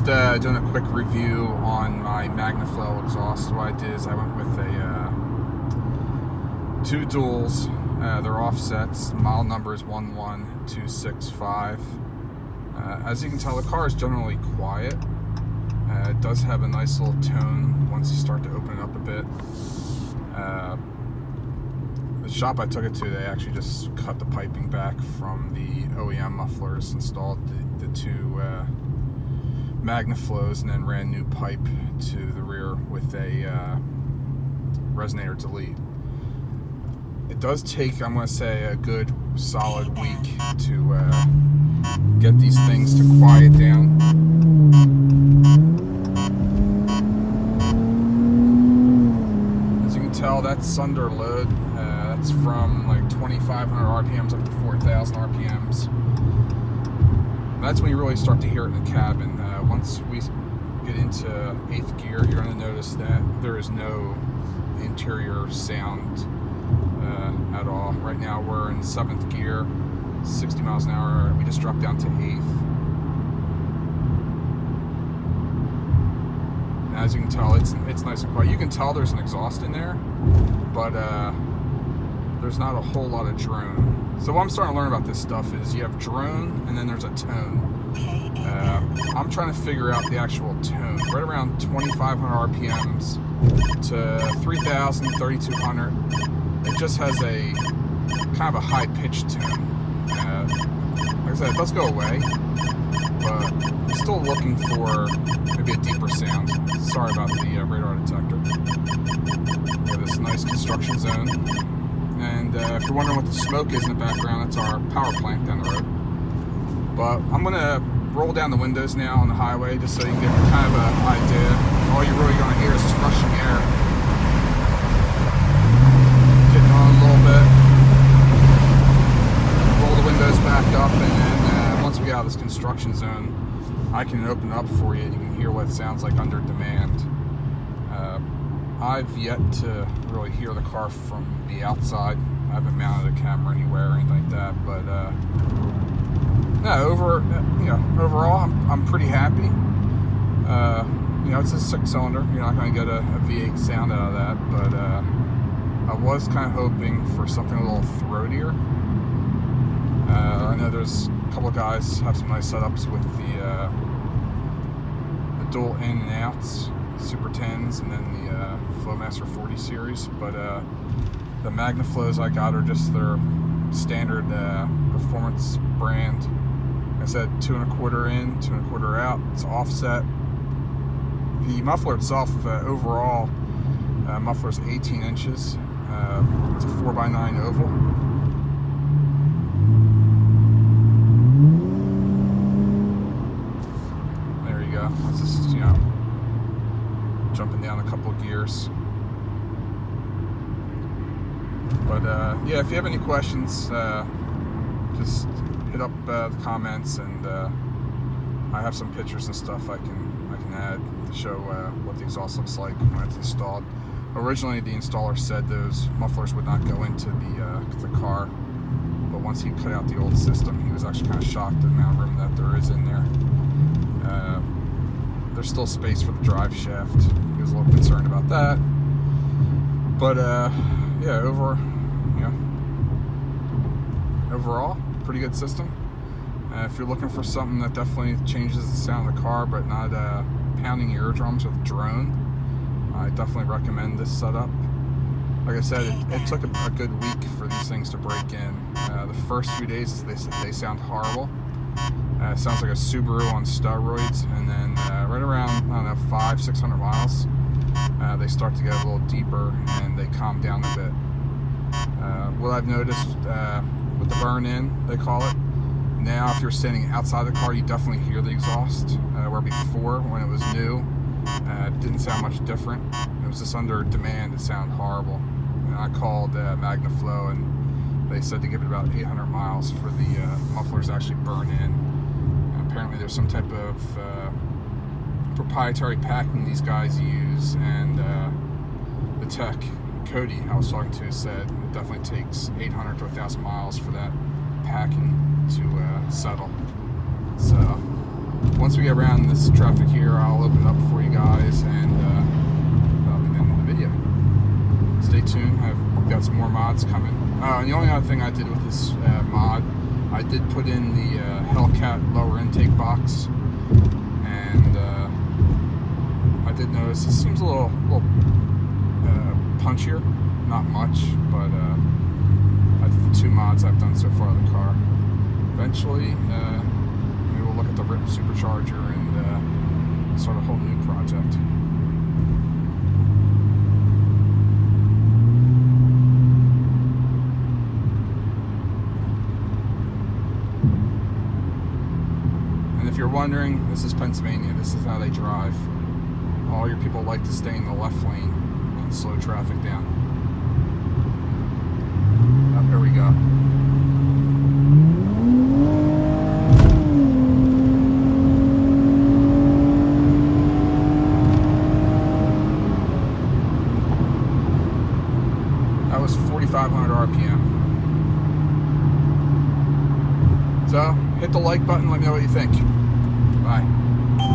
just doing a quick review on my Magnaflow exhaust. What I did is I went with two duals. They're offsets. Model number is 11265. As you can tell, the car is generally quiet. It does have a nice little tone once you start to open it up a bit. The shop I took it to, they actually just cut the piping back from the OEM mufflers, installed the two Magnaflows, and then ran new pipe to the rear with a resonator delete. It does take, I'm going to say, a good solid week to get these things to quiet down. As you can tell, that's under load. That's from like 2,500 RPMs up to 4,000 RPMs. That's when you really start to hear it in the cabin. Once we get into 8th gear, you're going to notice that there is no interior sound at all. Right now we're in 7th gear, 60 miles an hour. We just dropped down to 8th. And as you can tell, it's nice and quiet. You can tell there's an exhaust in there, but there's not a whole lot of drone. So what I'm starting to learn about this stuff is you have drone and then there's a tone. I'm trying to figure out the actual tone. Right around 2,500 RPMs to 3,000, 3,200. It just has a kind of a high-pitched tone. Like I said, it does go away, but I'm still looking for maybe a deeper sound. Sorry about the radar detector. We have this nice construction zone. And if you're wondering what the smoke is in the background, that's our power plant down the road. But I'm going to roll down the windows now on the highway just so you can get kind of an idea. All you're really going to hear is just rushing air. Getting on a little bit. Roll the windows back up, and then once we get out of this construction zone, I can open it up for you and you can hear what it sounds like under demand. I've yet to really hear the car from the outside. I haven't mounted a camera anywhere or anything like that, but no, overall, I'm pretty happy. It's a 6-cylinder. You're not going to get a V8 sound out of that, but I was kind of hoping for something a little throatier. I know there's a couple of guys have some nice setups with the dual in and outs, Super 10s, and then the Flowmaster 40 series, but the Magnaflows I got are just their standard performance brand. Like I said, 2¼ in, 2¼ out. It's offset. The muffler itself, overall, muffler's 18 inches. It's a 4x9 oval. There you go. It's just, jumping down a couple of gears. But yeah, if you have any questions, just hit up the comments, and I have some pictures and stuff I can add to show what the exhaust looks like when it's installed. Originally, the installer said those mufflers would not go into the car, but once he cut out the old system, he was actually kind of shocked at the amount of room that there is in there. There's still space for the drive shaft. He was a little concerned about that, but yeah, overall, pretty good system. If you're looking for something that definitely changes the sound of the car, but not pounding your eardrums with drone, I definitely recommend this setup. Like I said, it took a good week for these things to break in. The first few days, they sound horrible. It sounds like a Subaru on steroids, and then right around, I don't know, 500-600 miles, they start to get a little deeper and they calm down a bit. What I've noticed with the burn-in, they call it, now if you're standing outside the car, you definitely hear the exhaust, where before, when it was new, it didn't sound much different. It was just under demand, it sounded horrible. And I called Magnaflow, and they said to give it about 800 miles for the mufflers to actually burn in. Apparently there's some type of proprietary packing these guys use, and the tech, Cody, I was talking to, said it definitely takes 800 to 1,000 miles for that packing to settle. So once we get around this traffic here, I'll open it up for you guys, and that'll be the end of the video. Stay tuned. We've got some more mods coming. And the only other thing I did with this mod, I did put in the Hellcat lower intake box, and I did notice it seems a little punchier. Not much, but that's the 2 mods I've done so far in the car. Eventually, maybe we'll look at the RIP supercharger and start a whole new project. And if you're wondering, this is Pennsylvania. This is how they drive. All your people like to stay in the left lane and slow traffic down. Oh, here we go. That was 4,500 RPM. So, hit the like button, let me know what you think. Bye.